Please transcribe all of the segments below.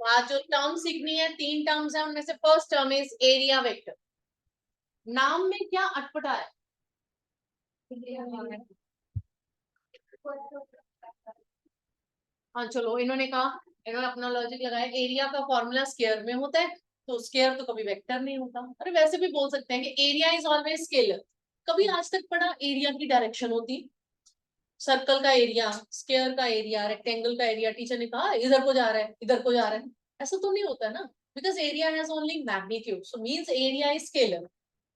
आज जो टर्म सीखनी है, 3 टर्म्स है, उनमें से first term is area vector. नाम में क्या अटपटा है? हाँ चलो, इन्होंने कहा, इन्होंने अपना लॉजिक लगाया, एरिया का फॉर्मूला स्क्वायर में होता है, तो स्क्वायर तो कभी वेक्टर नहीं होता। अरे वैसे भी बोल सकते हैं कि एरिया इज ऑलवेज स्केलर। कभी आज तक पढ़ा एरिया की डायरेक्शन होती? सर्कल का एरिया, स्क्वायर का एरिया, रेक्टेंगल का एरिया, टीचर ने कहा इधर को जा रहा है, इधर को जा रहा है, ऐसा तो नहीं होता ना। Because area has only magnitude, so means area is scalar.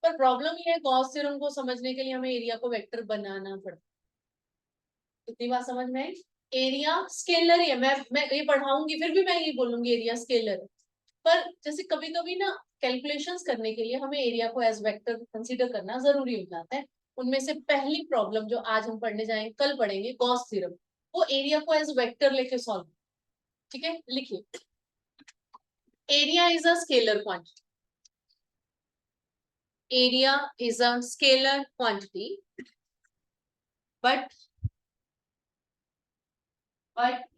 पर प्रॉब्लम ये है, गॉस थ्योरम को समझने के लिए हमें एरिया को वेक्टर बनाना पड़ता है। इतनी बात समझ में आई? एरिया स्केलर ही है, मैं ये पढ़ाऊंगी फिर भी मैं ये बोलूंगी एरिया स्केलर है। पर जैसे कभी कभी ना कैलकुलेशंस करने के लिए हमें एरिया को एज वेक्टर कंसीडर करना जरूरी हो जाता है। उनमें से पहली प्रॉब्लम जो आज हम पढ़ने जाएंगे, कल पढ़ेंगे, गॉस थ्योरम, वो एरिया को एज वेक्टर लेके सॉल्व। ठीक है, लिखिए, area is a scalar quantity. Area is a scalar quantity, but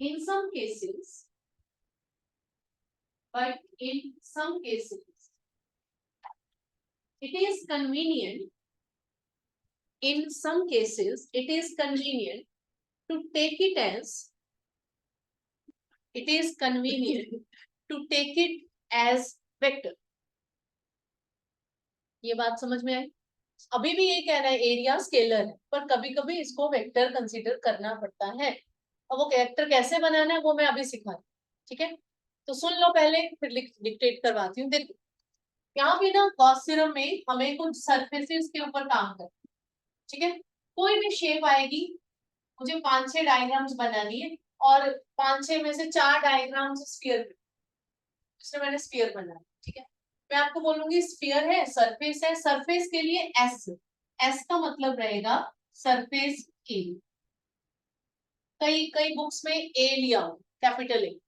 in some cases, it is convenient, in some cases it is convenient to take it as, it is convenient to take it as vector। ये बात समझ में आई? अभी भी ये कहना है area scalar है, पर कभी कभी इसको वेक्टर कंसीडर करना पड़ता है। और वो वेक्टर कैसे बनाना है वो मैं अभी सिखा रही हूँ। ठीक है, तो सुन लो पहले, फिर डिक्टेट करवाती हूँ। देखो, यहाँ पे ना गॉस थ्योरम में हमें कुछ सरफेसेस के ऊपर काम करना। ठीक है, कोई भी शेप आएगी, मुझे 5-6 डायग्राम्स बनानी है, और 5-6 में से 4 डायग्राम्स स्फीयर, इसमें मैंने स्फीयर बनाया। ठीक है, मैं आपको बोलूंगी स्फीयर है, सरफेस है, सरफेस के लिए एस, एस का मतलब रहेगा सरफेस एरिया। कई कई बुक्स में ए लिया हो, कैपिटल ए,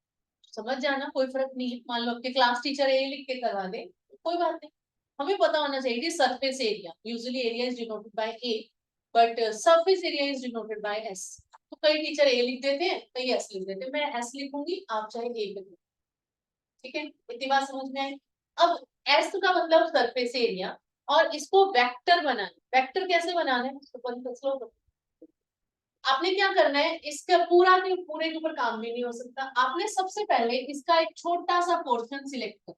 समझ जाना, कोई फर्क नहीं है। मान लो आपके क्लास टीचर ए लिख के करवा दे, कोई बात नहीं, हमें पता होना चाहिए surface area. Usually area is denoted by A, but surface area is denoted by S. तो कई टीचर ए लिख देते हैं, कई एस लिख देते हैं, मैं एस लिखूंगी, आप चाहे ए लिख। ठीक है, इतनी बात समझ में आई? अब एस का मतलब सरफेस एरिया, और इसको वेक्टर बनाना। वेक्टर कैसे बनाना है, आपने क्या करना है, इसका पूरा के पूरे के ऊपर काम भी नहीं हो सकता। आपने सबसे पहले इसका एक छोटा सा पोर्शन सिलेक्ट कर,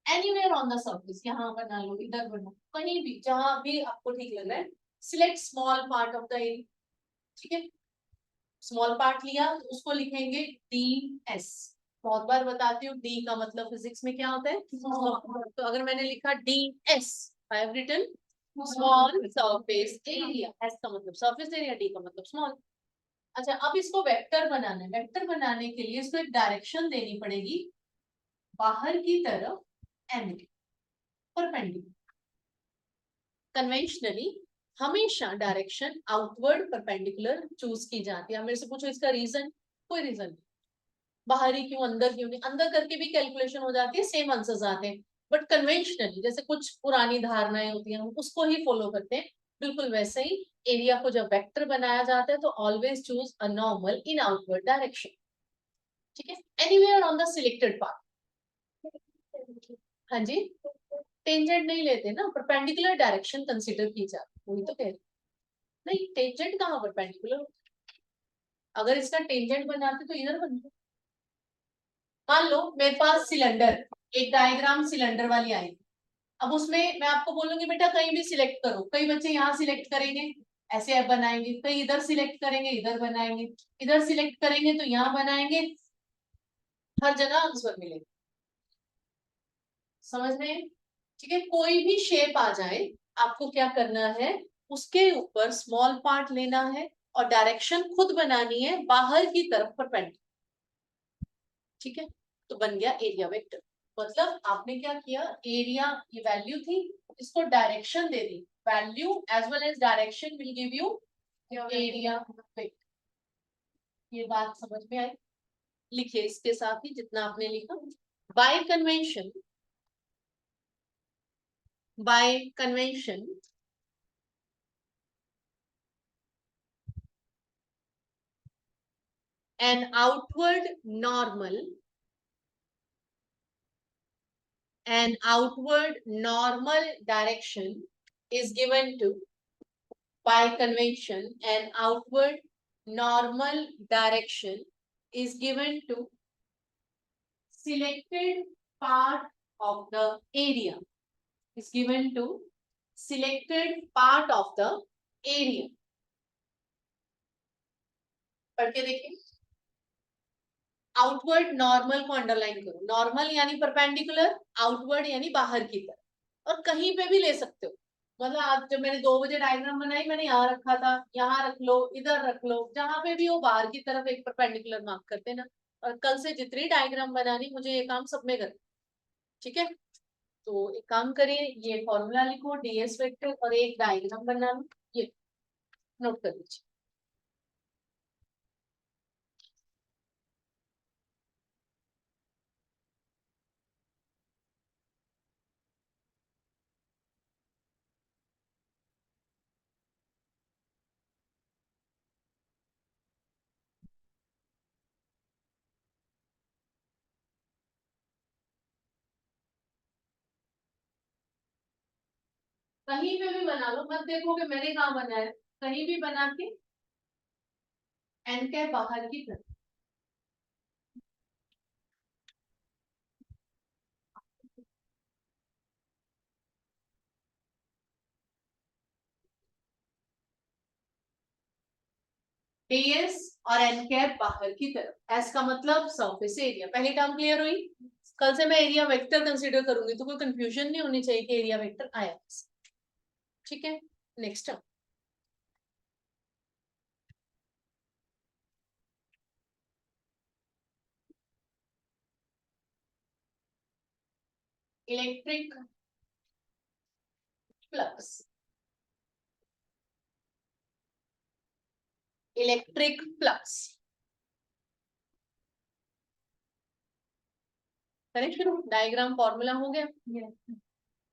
एनीवेयर ऑन द सरफेस, यहाँ बना लो, इधर बना, कहीं भी जहां भी आपको ठीक लग रहा है। Select small part of the area. ठीक है, स्मॉल पार्ट लिया तो उसको लिखेंगे डी एस। बहुत बार बताती हूँ, डी का मतलब फिजिक्स में क्या होता है, तो अगर मैंने लिखा D S, I have written small surface area. S का मतलब सरफेस एरिया, डी का मतलब स्मॉल। अच्छा, अब इसको वेक्टर बनाना है। वेक्टर बनाने के लिए इसको एक डायरेक्शन देनी पड़ेगी, बाहर की तरफ एन, परपेंडिकुलर। कन्वेंशनली हमेशा डायरेक्शन आउटवर्ड परपेंडिकुलर चूज की जाती है। मेरे से पूछो इसका रीजन, कोई रीजन नहीं। बाहरी क्यों, अंदर क्यों नहीं? अंदर करके भी कैलकुलेशन हो जाती है, सेम आंसर्स आते हैं। बट कन्वेंशनली जैसे कुछ पुरानी धारणाएं होती हैं, हम उसको ही फॉलो करते हैं। बिल्कुल वैसे ही एरिया को जब वेक्टर बनाया जाता है तो always choose a normal in outward direction. ठीक है, anywhere on the selected part. हाँ जी, टेंजेंट नहीं लेते ना, परपेंडिकुलर डायरेक्शन कंसीडर की जाती है, वही तो कह रही। नहीं, टेंजेंट कहाँ परपेंडिकुलर? अगर इसका टेंजेंट बनाते तो इधर बनता। मान लो मेरे पास सिलेंडर, एक डायग्राम सिलेंडर वाली आई, अब उसमें मैं आपको बोलूंगी बेटा कहीं भी सिलेक्ट करो, कई बच्चे यहाँ सिलेक्ट करेंगे, ऐसे ऐप बनाएंगे, कई इधर सिलेक्ट करेंगे, इधर बनाएंगे, इधर सिलेक्ट करेंगे तो यहाँ बनाएंगे, हर जगह आंसर मिलेगा। समझ में? ठीक है, कोई भी शेप आ जाए, आपको क्या करना है, उसके ऊपर स्मॉल पार्ट लेना है और डायरेक्शन खुद बनानी है बाहर की तरफ परपेंडिकुलर। ठीक है, तो बन गया एरिया वेक्टर। मतलब आपने क्या किया, एरिया की वैल्यू थी, इसको डायरेक्शन दे दी, value as well as direction will give you area vector. ये बात समझ में आई? लिखिए इसके साथ ही जितना आपने लिखा। Bye convention, bye convention an outward normal an outward normal direction is given to, by convention, an outward normal direction is given to selected part of the area, is given to selected part of the area. पढ़ के देखिए, outward normal को underline करो, normal यानी perpendicular, outward यानी बाहर की तरफ, और कहीं पे भी ले सकते हो। मतलब आज जब मैंने 2 बजे डायग्राम बनाई, मैंने यहाँ रखा था, यहाँ रख लो, इधर रख लो, जहां पे भी हो बाहर की तरफ एक परपेंडिकुलर मार्क कर देना। और कल से जितनी डायग्राम बनानी, मुझे ये काम सब में करना, ठीक है। तो एक काम करिए, ये फॉर्मूला लिखो ds वेक्टर और एक डायग्राम बना लो, ये नोट कर लीजिए। कहीं पे भी बना लो, मत देखो कि मैंने कहाँ बनाया, कहीं भी बना के एन के बाहर की तरफ। ds और एन कैप बाहर की तरफ, एस का मतलब सरफेस एरिया। पहली टर्म क्लियर हुई। कल से मैं एरिया वेक्टर कंसीडर करूंगी, तो कोई कंफ्यूजन नहीं होनी चाहिए कि एरिया वेक्टर आया, ठीक है। Next term, electric flux, electric flux करें शुरू। डायग्राम फॉर्मूला हो गया।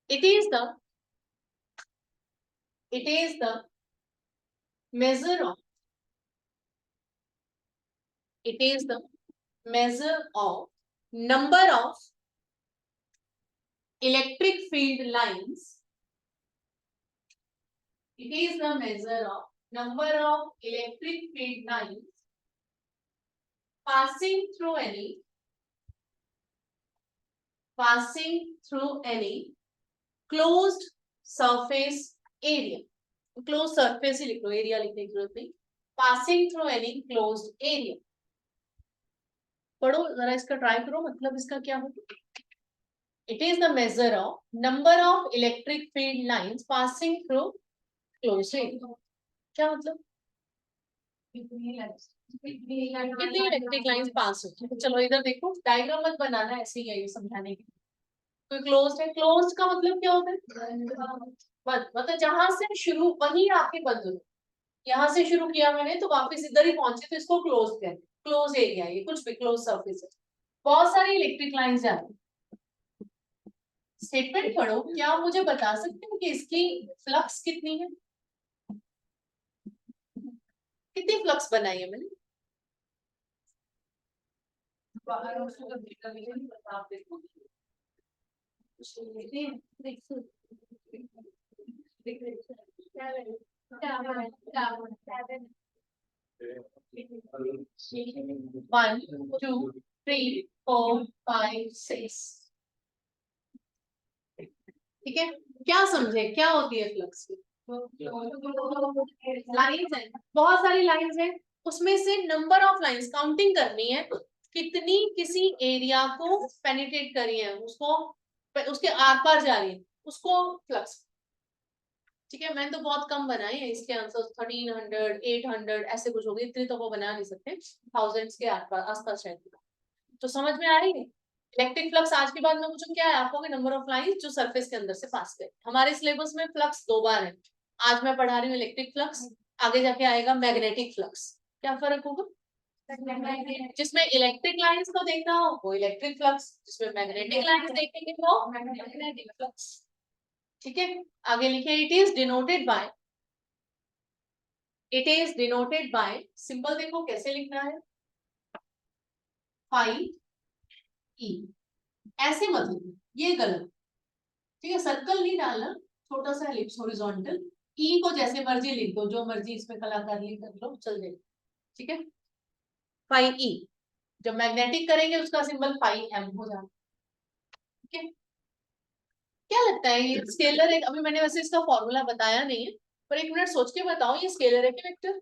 It is the, it is the measure of, it is the measure of number of electric field lines, it is the measure of number of electric field lines passing through any, passing through any closed surface area, closed surface ही लिख लो, area लिखने की जरूरत नहीं, passing through any closed area। पढ़ो जरा, इसका try करो, मतलब इसका क्या होगा। It is the measure of number of electric field lines passing through closed area। क्या मतलब, कितनी इलेक्ट्रिक लाइंस पास होती है। चलो इधर देखो, डायग्राम मत बनाना, ऐसे ही है ये समझाने के लिए। तो क्लोज्ड है, क्लोज्ड का मतलब क्या होता है, बंद। मतलब जहां से शुरू वहीं आके बंद हो, यहाँ से शुरू किया मैंने तो वापस इधर ही पहुंचे, तो इसको क्लोज कहते हैं। क्लोज एरिया, ये कुछ भी क्लोज सरफेस है। बहुत सारी इलेक्ट्रिक लाइंस जाती है। स्टेटमेंट पढ़ो, क्या आप मुझे बता सकते हैं कि इसकी फ्लक्स कितनी है, कितनी फ्लक्स बनाई है मैंने। One two three four five six, ठीक है। क्या समझे, क्या होती है फ्लक्स की, लाइंस है, बहुत सारी लाइंस है, उसमें से नंबर ऑफ लाइंस काउंटिंग करनी है, कितनी किसी एरिया को पेनिट्रेट करी है, उसको उसके आर पार जा रही है, उसको फ्लक्स, ठीक है। मैंने तो बहुत कम बनाए हैं इसके आंसर, 1300 800 ऐसे कुछ हो गए, इतने तो वो बना नहीं सकते, थाउजेंड्स के आसपास शायद। तो समझ में आ रही है। इलेक्ट्रिक फ्लक्स आज के बाद में पूछूं क्या है आपको, कि नंबर ऑफ लाइंस जो सरफेस के अंदर से पास करे। हमारे सिलेबस में फ्लक्स 2 बार है, आज मैं पढ़ा रही हूँ इलेक्ट्रिक फ्लक्स, आगे जाके आएगा मैग्नेटिक फ्लक्स। क्या फर्क होगा, जिसमें इलेक्ट्रिक लाइंस को देखना हो वो इलेक्ट्रिक फ्लक्स, जिसमें मैग्नेटिक लाइंस देखेंगे वो मैग्नेटिक फ्लक्स, ठीक है। आगे लिखे, it is denoted by, it is denoted by, simple देखो कैसे लिखना है, फाई ई, ऐसे मत लिखो, ये गलत, ठीक है। सर्कल नहीं डालना, छोटा सा एलिप्स हॉरिजॉन्टल। ई को जैसे मर्जी लिख दो, जो मर्जी इसमें कलाकारी कर लो, चल जाएगा, ठीक है। फाई ई, जब मैग्नेटिक करेंगे उसका सिंबल फाई एम हो जाएगा, ठीक है। क्या लगता है ये स्केलर है? अभी मैंने वैसे इसका फॉर्मूला बताया नहीं है, पर एक मिनट सोच के बताओ, ये स्केलर है कि वेक्टर?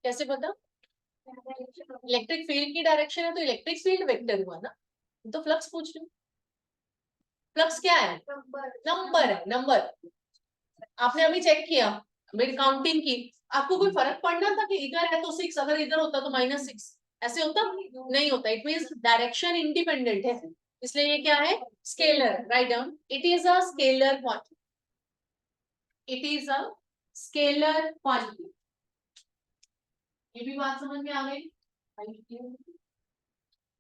कैसे पता? इलेक्ट्रिक फील्ड की डायरेक्शन है तो इलेक्ट्रिक फील्ड वेक्टर हुआ ना। तो फ्लक्स पूछ रही हूँ, फ्लक्स क्या है? नंबर है, नंबर। आपने अभी चेक किया, मेरी काउंटिंग की, आपको कोई फर्क पड़ना था कि इधर है तो 6, अगर इधर होता तो -6, ऐसे होता? नहीं होता। इट मींस डायरेक्शन इंडिपेंडेंट है, इसलिए ये क्या है? Scalar. Write down, it is a scalar quantity, it is a scalar quantity. ये भी बात समझ में आ गई?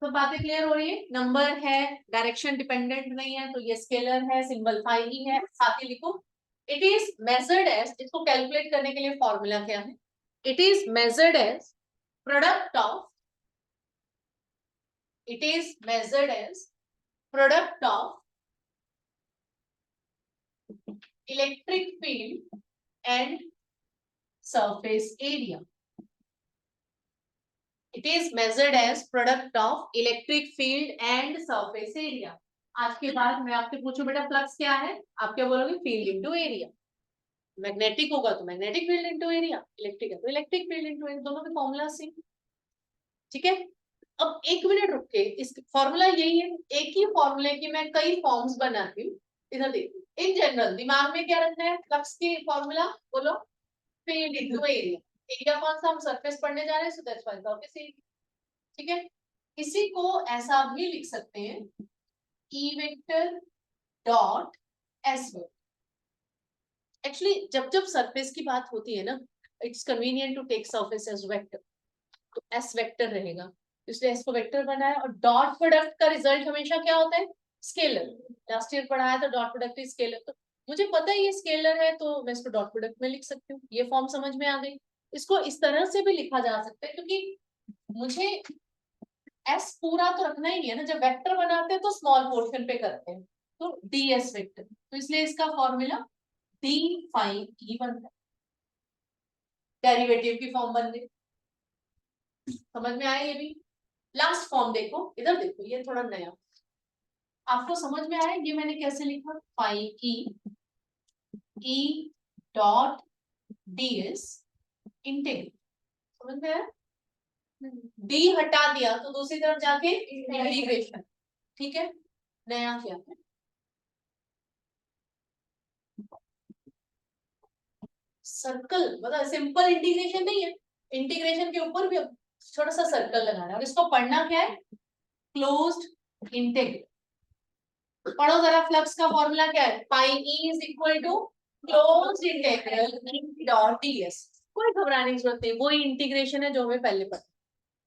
तो बातें क्लियर हो रही है? नंबर है, डायरेक्शन डिपेंडेंट नहीं है, तो ये स्केलर है, सिंबल फाई ही है। साथ ही लिखो, इट इज मेजर्ड एज, इसको कैलकुलेट करने के लिए फॉर्मूला क्या है? It is measured as product of, it is measured as product of electric field and surface area. It is measured as product of electric field and surface area. आज के बाद मैं आपसे पूछूं बेटा फ्लक्स क्या है, आप क्या बोलोगे? Field into area. मैग्नेटिक होगा तो magnetic field into area, electric है तो इलेक्ट्रिक फील्ड इनटू एरिया, दोनों के फॉर्मूला सेम, ठीक है। अब एक मिनट रुक के, इस फॉर्मूला यही है, एक ही फॉर्मूले की मैं कई फॉर्म्स बनाती हूँ। इधर देखो, इन जनरल दिमाग में क्या रखना है? फ्लक्स की फॉर्मूला बोलो, फील्ड इनटू एरिया। एरिया कौन सा? हम सरफेस पढ़ने जा रहे हैं, so that's why surface area, ठीक है। इसी को ऐसा भी लिख सकते हैं, E vector dot S vector. Actually जब जब सरफेस की बात होती है ना, it's convenient to take surface as vector, तो एस वेक्टर रहेगा, इसलिए एस को वेक्टर बनाया। और डॉट प्रोडक्ट का रिजल्ट हमेशा क्या होता है? स्केलर। लास्ट ईयर पढ़ाया था डॉट प्रोडक्ट इज स्केलर, तो मुझे पता है ये स्केलर है तो मैं इसको डॉट प्रोडक्ट में लिख सकती हूँ। ये फॉर्म समझ में आ गई? इसको इस तरह से भी लिखा जा सकता है, क्योंकि मुझे एस पूरा तो रखना ही नहीं है ना, जब वेक्टर बनाते हैं तो स्मॉल पोर्शन पे करते हैं, तो डी एस वेक्टर, तो इसलिए इसका फॉर्मूला डी फाई ई बनता है, डेरिवेटिव की फॉर्म बन गई। समझ में आया? ये भी लास्ट फॉर्म देखो, इधर देखो, ये थोड़ा नया आपको समझ में आया। ये मैंने कैसे लिखा? Phi E dot D S integral, समझ में आया? डी हटा दिया तो दूसरी तरफ जाके इंटीग्रेशन, ठीक है। नया क्या है? सर्कल, मतलब सिंपल इंटीग्रेशन नहीं है, इंटीग्रेशन के ऊपर भी छोटा सा सर्कल लगाना है, और इसको पढ़ना क्या है? Closed integral. पढ़ो जरा, फ्लक्स का फॉर्मूला क्या है? Pi E is equal to closed integral E dot DS. कोई घबराने की जरूरत नहीं, वही इंटीग्रेशन है जो हमें पहले पढ़ा,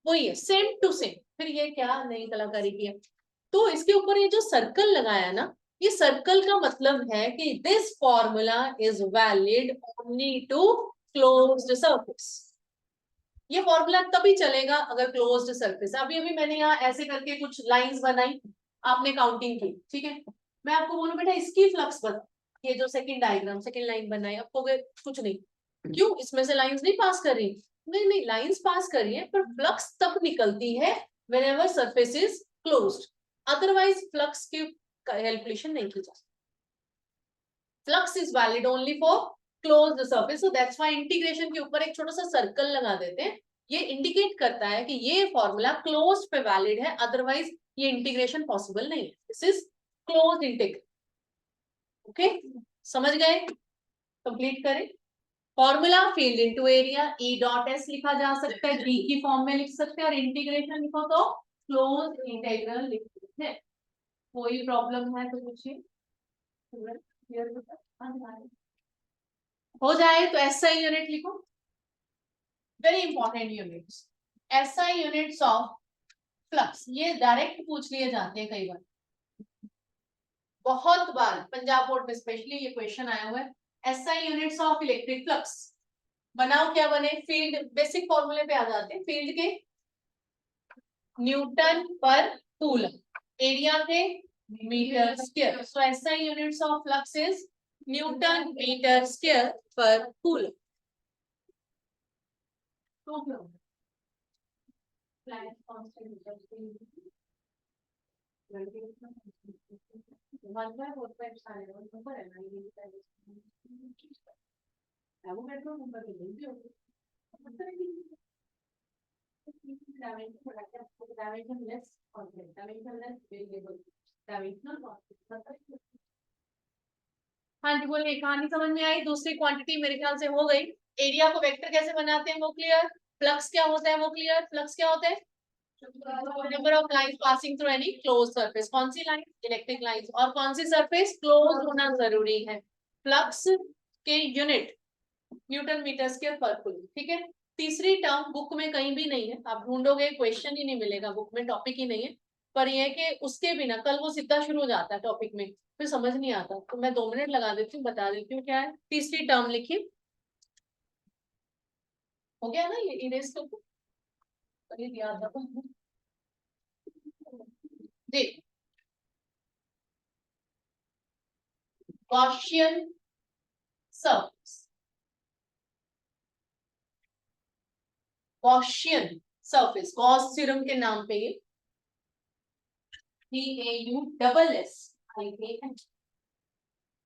वही है, सेम टू सेम। फिर ये क्या नई कलाकारी की है? तो इसके ऊपर ये जो सर्कल लगाया ना, ये सर्कल का मतलब है कि this formula is valid only to closed surface. ये फॉर्मूला तभी चलेगा अगर क्लोज्ड सरफेस। अभी अभी मैंने यहाँ ऐसे करके कुछ लाइंस बनाई, आपने काउंटिंग की, ठीक है। मैं आपको बोलूं बेटा इसकी फ्लक्स बता, ये जो सेकंड डायग्राम, सेकंड लाइन बनाई, आपको कुछ नहीं, क्यों इसमें से लाइंस नहीं पास कर रही? नहीं नहीं, लाइंस पास कर रही है, पर फ्लक्स तब निकलती है whenever surface is closed, otherwise flux की कैलकुलेशन नहीं की जा सकती। Flux is valid only for closed surface, so that's why integration के ऊपर एक छोटा सा सर्कल लगा देते हैं। ये इंडिकेट करता है कि ये फॉर्मूला क्लोज्ड पे वैलिड है, अदरवाइज ये इंटीग्रेशन पॉसिबल नहीं है। This is closed integral, okay, समझ गए? कंप्लीट करें। Formula field into area, E dot S लिखा जा सकता है, डी की फॉर्म में लिख सकते हैं, और इंटीग्रेशन लिखो तो क्लोज इंटीग्रल लिख सकते हैं। कोई प्रॉब्लम है तो पूछिए। हो जाए तो एसआई यूनिट लिखो, very important units, SI units of flux. ये डायरेक्ट पूछ लिए जाते हैं कई बार, बहुत बार पंजाब बोर्ड में स्पेशली ये क्वेश्चन आया हुआ है। SI units of electric flux बनाओ, क्या बने? फील्ड, बेसिक फॉर्मूले पे आ जाते हैं, फील्ड के न्यूटन पर कूलम एरिया थे मीटर स्क्वायर, सो ऐसा units of flux is newton metre square per coulomb. हाँ जी बोलिए, कहानी समझ में आई? दूसरी क्वांटिटी मेरे ख्याल से हो गई। एरिया को वेक्टर कैसे बनाते हैं वो क्लियर, फ्लक्स क्या होता है वो क्लियर, फ्लक्स क्या होता है? Number of lines passing through any close surface. कौन सी लाइन? Electric lines. और कौन सी सरफेस? क्लोज होना जरूरी है। फ्लक्स के unit Newton metre square per coulomb, ठीक है। तीसरी टर्म बुक में कहीं भी नहीं है, आप ढूंढोगे क्वेश्चन ही नहीं मिलेगा बुक में, टॉपिक ही नहीं है। पर यह कि उसके बिना कल वो सीधा शुरू हो जाता है टॉपिक में, फिर समझ नहीं आता, तो मैं 2 मिनट लगा देती हूँ, बता देती हूँ क्या है। तीसरी टर्म लिखिए, हो गया ना ये इरेज तो याद रखो। देख, Gaussian surface, Gaussian surface, Gauss theorem के नाम पे ये GAUSS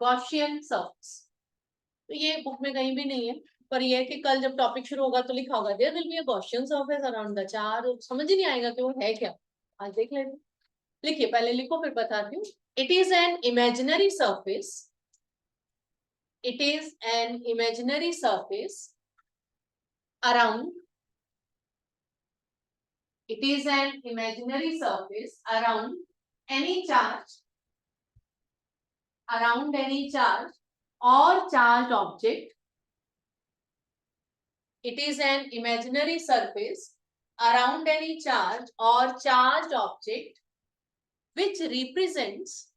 गॉसियन सरफेस। तो ये बुक में कहीं भी नहीं है, पर ये है कि कल जब टॉपिक शुरू होगा तो लिखा होगा there will be a Gaussian surface around the charge, समझ ही नहीं आएगा कि वो है क्या। आज देख लेते, लिखिए, पहले लिखो फिर बताती हूँ। It is an imaginary surface, it is an imaginary surface around, it is an imaginary surface around any charge, around any charge or charged object. It is an imaginary surface around any charge or charged object which represents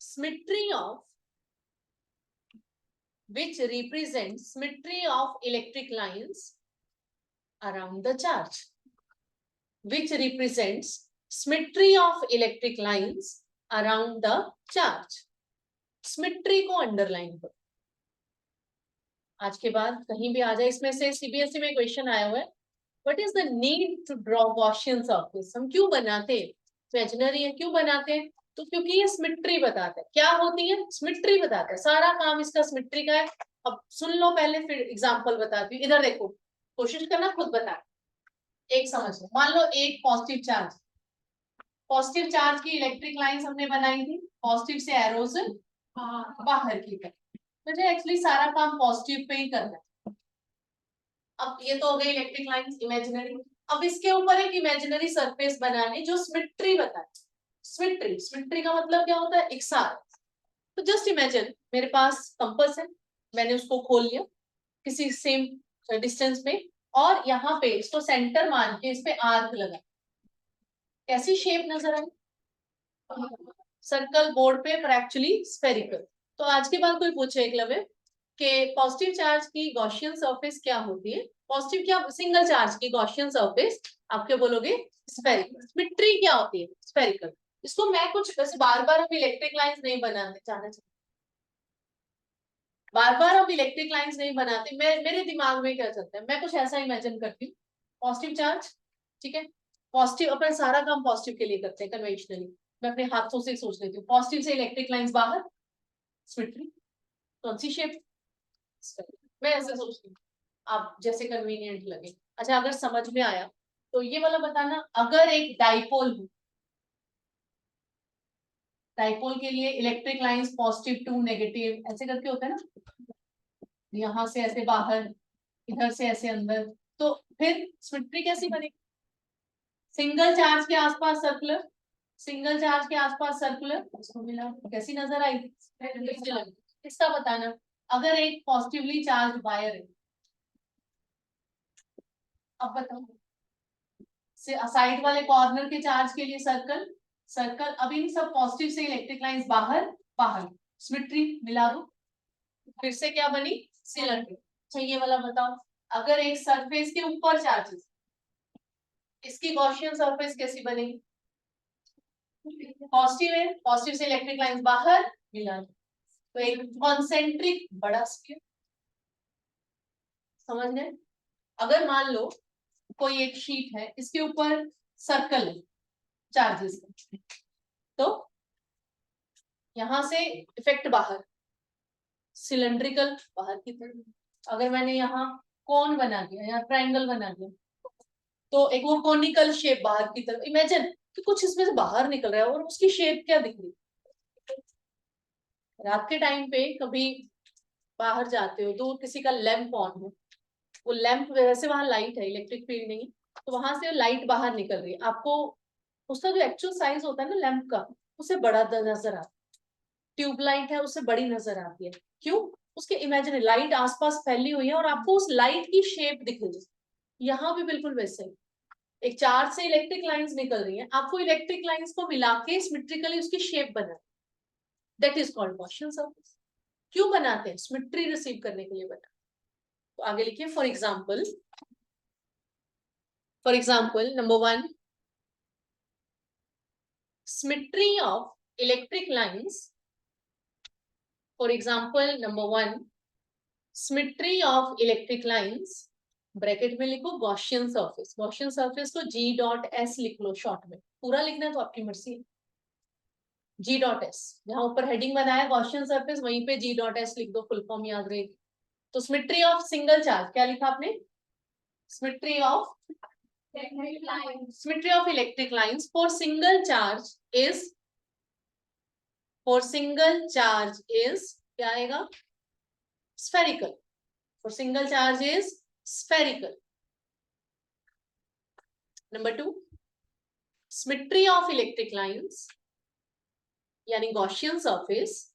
symmetry of electric lines around the charge, which represents symmetry of electric lines around the charge. symmetry को underline करो, आज के बाद कहीं भी आ जाए। इसमें से सीबीएसई में क्वेश्चन आया हुआ है, what is the need to draw Gaussian surface. हम क्यों बनाते हैं, इमेजिनरी है क्यों बनाते हैं, तो क्योंकि ये सिमेट्री बताता है। क्या होती है? सिमेट्री बताता है, सारा काम इसका सिमेट्री का है। अब सुन लो पहले, फिर एग्जांपल बताती हूँ। इधर देखो, कोशिश करना खुद बता, एक समझ लो। मान लो एक पॉजिटिव चार्ज की इलेक्ट्रिक लाइंस हमने बनाई थी, पॉजिटिव से एरोज बाहर की तरफ। मुझे एक्चुअली सारा काम पॉजिटिव पे ही करना है। अब ये तो हो गई इलेक्ट्रिक लाइंस इमेजिनरी। अब इसके ऊपर एक इमेजिनरी सरफेस बनानी जो सिमेट्री बताए। सिमेट्री का मतलब क्या होता है? एक साथ। तो जस्ट इमेजिन मेरे पास कंपास है, मैंने उसको खोल लिया किसी सेम डिस्टेंस पे, और यहाँ पे इसको सेंटर मान के इस पे आर्क लगा। कैसी शेप नजर आई? सर्कल बोर्ड पे, पर एक्चुअली स्फेरिकल। तो आज के बाद कोई पूछे एकलव्य कि पॉजिटिव चार्ज की गॉसियन सरफेस क्या होती है, पॉजिटिव क्या सिंगल चार्ज की गॉसियन सरफेस, आप क्या बोलोगे? स्फेरिकल। सिमेट्री क्या होती है? स्फेरिकल। इसको मैं कुछ वैसे बार बार हम इलेक्ट्रिक लाइंस नहीं बनाते, जाना चाहिए, बार बार हम इलेक्ट्रिक लाइंस नहीं बनाते। मैं, मेरे दिमाग में क्या चलता है, मैं कुछ ऐसा इमेजिन करती हूँ। पॉजिटिव चार्ज, ठीक है, पॉजिटिव, अपन सारा काम पॉजिटिव के लिए करते हैं कन्वेंशनली। मैं अपने हाथों से सोच लेती हूँ, पॉजिटिव से इलेक्ट्रिक लाइंस बाहर, सिमेट्री, कौन सी शेप? मैं ऐसे सोचती हूँ, आप जैसे कन्वीनियंट लगे। अच्छा, अगर समझ में आया तो ये वाला बताना। अगर एक डाइपोल हो, डाइपोल के लिए electric lines positive to negative ऐसे करके होता है ना, यहाँ से ऐसे बाहर, इधर से ऐसे अंदर, तो फिर सिमेट्री कैसी बनेगी? सिंगल चार्ज के आसपास सर्कुलर, सिंगल चार्ज के आसपास सर्कुलर, उसको मिला, कैसी नजर आई? इसका बताना। अगर एक पॉजिटिवली चार्ज वायर है, अब बताओ, साइड वाले कॉर्नर के चार्ज के लिए सर्कल, सर्कल। अब इन सब पॉजिटिव से इलेक्ट्रिक लाइंस बाहर, बाहर, सिमेट्री मिला दो, फिर से क्या बनी? सिलेंडर। अच्छा, ये वाला बताओ, अगर एक सरफेस के ऊपर चार्जेस, इसकी गॉसियन सरफेस कैसी बनेगी? पॉजिटिव है, पॉजिटिव से इलेक्ट्रिक लाइन बाहर मिला, तो एक कॉन्सेंट्रिक बड़ा स्फीयर। समझ गए? अगर मान लो कोई एक शीट है, इसके ऊपर सर्कल है चार्जेस, तो यहां से इफेक्ट बाहर, सिलेंड्रिकल बाहर की तरफ। अगर मैंने यहाँ कोन बना दिया या ट्रायंगल बना दिया, तो एक वो कोनिकल शेप बाहर की तरफ। इमेजिन कि कुछ इसमें से बाहर निकल रहा है और उसकी शेप क्या दिख रही है। रात के टाइम पे कभी बाहर जाते हो तो किसी का लैंप ऑन है, वो लैंप वैसे वहां लाइट है, इलेक्ट्रिक फील्ड नहीं, तो वहां से लाइट बाहर निकल रही है, आपको उसका जो एक्चुअल साइज होता है ना लैंप का, उससे बड़ा नजर आता है। ट्यूबलाइट है उससे बड़ी नजर आती है। क्यों? उसके इमेजिन लाइट आसपास फैली हुई है और आपको उस लाइट की शेप दिख रही है। यहाँ भी बिल्कुल वैसे ही एक चार्ज से इलेक्ट्रिक लाइंस निकल रही हैं, आपको इलेक्ट्रिक लाइंस को मिला के सिमेट्रिकली उसकी शेप बना, that is called Gaussian surface. क्यों बनाते हैं? सिमेट्री रिसीव करने के लिए बना। तो आगे लिखिए, for example number 1, symmetry of electric lines. For example number 1, symmetry of electric lines, bracket में लिखो गॉसियन सरफेस। गॉसियन सरफेस को G.S लिख लो, शॉर्ट में, पूरा लिखना तो आपकी मर्जी है। G.S, जहां ऊपर हेडिंग बनाया गॉसियन सरफेस, वहीं पे G.S लिख दो, फुल फॉर्म याद रहेगी। तो सिमेट्री ऑफ सिंगल चार्ज क्या लिखा आपने? Symmetry of electric lines for single charge is, क्या आएगा? spherical. For single charge is spherical. Number 2, symmetry of electric lines यानी Gaussian surface,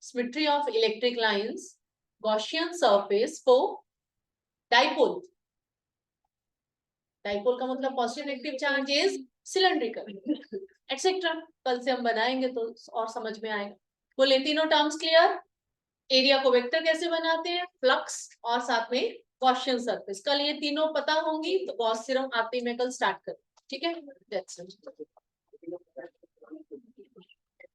symmetry of electric lines, Gaussian surface for dipole. Dipole का मतलब positive negative charge is cylindrical, etc. कल से हम बनाएंगे तो और समझ में आएगा। बोले तीनों टर्म्स क्लियर? एरिया को वेक्टर कैसे बनाते हैं, फ्लक्स और साथ में गॉसियन सरफेस। कल ये तीनों पता होंगी तो गॉस थ्योरम आते ही मैं कल स्टार्ट करूँ, ठीक है?